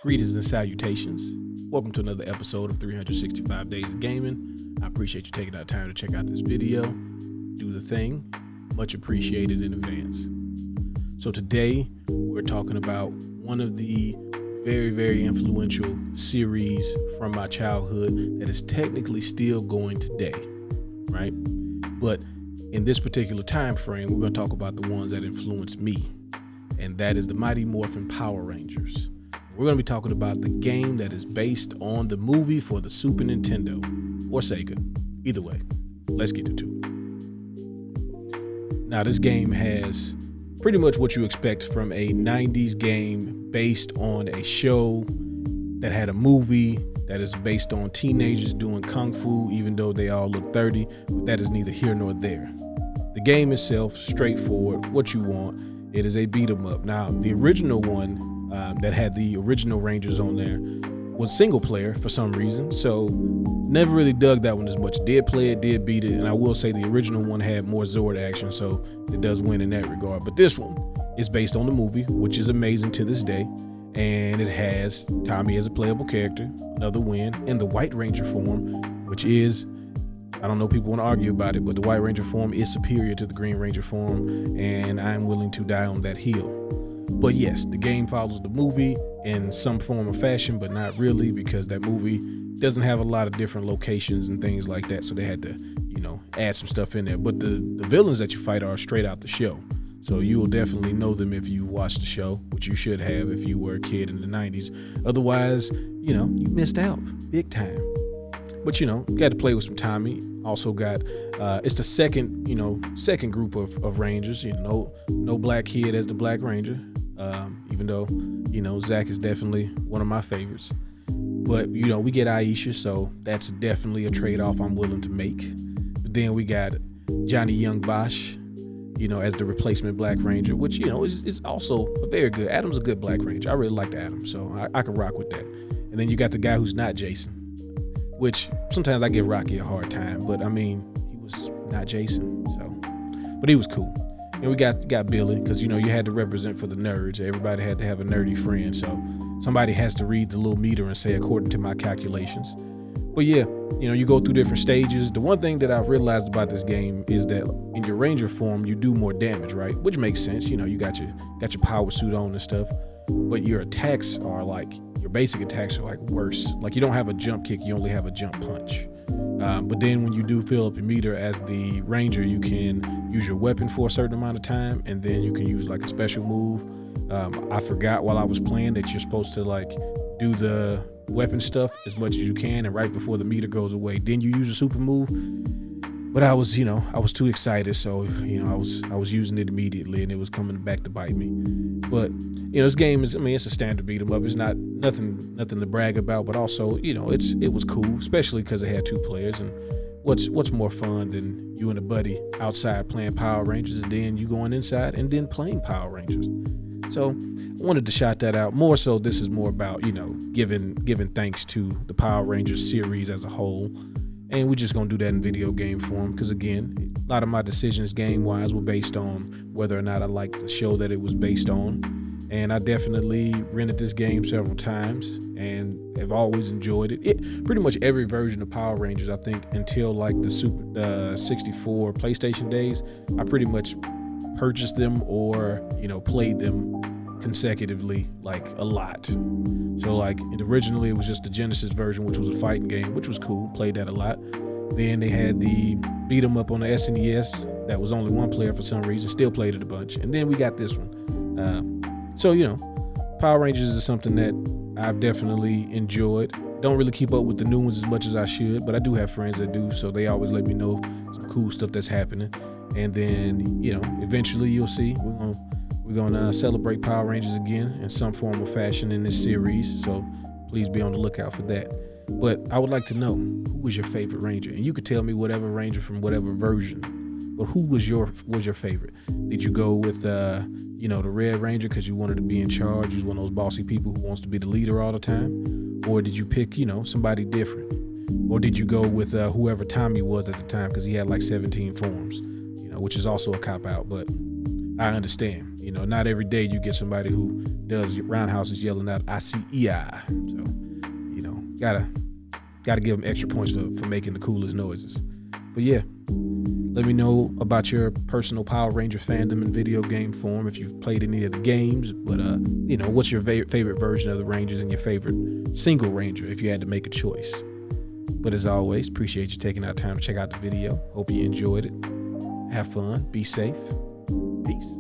Greetings and salutations. Welcome to another episode of 365 Days of Gaming. I appreciate you taking out time to check out this video. Do the thing. Much appreciated in advance. So today we're talking about one of the very influential series from my childhood that is technically still going today, right? But in this particular time frame, we're going to talk about the ones that influenced me, and that is the Mighty Morphin Power Rangers. We're going to be talking about the game that is based on the movie for the Super Nintendo or Sega. Either way, let's get into it. Now, this game has pretty much what you expect from a 90s game based on a show that had a movie that is based on teenagers doing kung fu, even though they all look 30, but that is neither here nor there. The game itself, straightforward, what you want. It is a beat 'em up. Now, the original one that had the original Rangers on there was single player for some reason, so never really dug that one as much. Did play it, did beat it, and I will say the original one had more Zord action, so it does win in that regard. But this one is based on the movie, which is amazing to this day, and it has Tommy as a playable character, another win, in the White Ranger form, which is, I don't know, people want to argue about it, but the White Ranger form is superior to the Green Ranger form, and I'm willing to die on that hill. But yes, the game follows the movie in some form or fashion, but not really, because that movie doesn't have a lot of different locations and things like that, so they had to, add some stuff in there. But the villains that you fight are straight out the show, so you will definitely know them if you watched the show, which you should have if you were a kid in the 90s. Otherwise, you missed out big time. But you got to play with some Tommy. Also got it's the second group of Rangers. No black kid as the Black Ranger, even though Zach is definitely one of my favorites. But we get Aisha, so that's definitely a trade-off I'm willing to make. But then we got Johnny Young Bosch, as the replacement Black Ranger, which is also a very good. Adam's a good Black Ranger. I really liked Adam, so I can rock with that. And then you got the guy who's not Jason, which sometimes I give Rocky a hard time, but I mean, he was not Jason, but he was cool. And we got Billy, because you had to represent for the nerds. Everybody had to have a nerdy friend, so somebody has to read the little meter and say, according to my calculations. But yeah, you go through different stages. The one thing that I've realized about this game is that in your Ranger form, you do more damage, right? Which makes sense. You got your power suit on and stuff, but your attacks are your basic attacks are worse. You don't have a jump kick, you only have a jump punch. But then when you do fill up your meter as the Ranger, you can use your weapon for a certain amount of time, and then you can use a special move. I forgot while I was playing that you're supposed to do the weapon stuff as much as you can, and right before the meter goes away, then you use a super move. But I was too excited, so I was using it immediately, and it was coming back to bite me. But this game is, it's a standard beat 'em up. It's not nothing to brag about, but also it was cool, especially because it had two players. And what's more fun than you and a buddy outside playing Power Rangers, and then you going inside and then playing Power Rangers? So I wanted to shout that out. More so, this is more about giving thanks to the Power Rangers series as a whole. And we're just going to do that in video game form, because again, a lot of my decisions game-wise were based on whether or not I liked the show that it was based on. And I definitely rented this game several times and have always enjoyed it. Pretty much every version of Power Rangers, I think, until the Super 64 PlayStation days, I pretty much purchased them or, played them consecutively a lot. So originally it was just the Genesis version, which was a fighting game, which was cool, played that a lot. Then they had the beat 'em up on the SNES that was only one player for some reason, still played it a bunch. And then we got this one. So Power Rangers is something that I've definitely enjoyed. Don't really keep up with the new ones as much as I should, but I do have friends that do, so they always let me know some cool stuff that's happening. And then eventually you'll see we're gonna celebrate Power Rangers again in some form or fashion in this series, so please be on the lookout for that. But I would like to know, who was your favorite Ranger? And you could tell me whatever Ranger from whatever version, but who was your favorite? Did you go with the Red Ranger because you wanted to be in charge? You was one of those bossy people who wants to be the leader all the time? Or did you pick somebody different? Or did you go with whoever Tommy was at the time, because he had 17 forms, which is also a cop out, but I understand. You know, not every day you get somebody who does roundhouses yelling out, I see EI. So, you know, gotta give them extra points for making the coolest noises. But yeah, let me know about your personal Power Ranger fandom in video game form, if you've played any of the games. But, you know, what's your favorite version of the Rangers and your favorite single Ranger if you had to make a choice? But as always, appreciate you taking out time to check out the video. Hope you enjoyed it. Have fun. Be safe. Peace.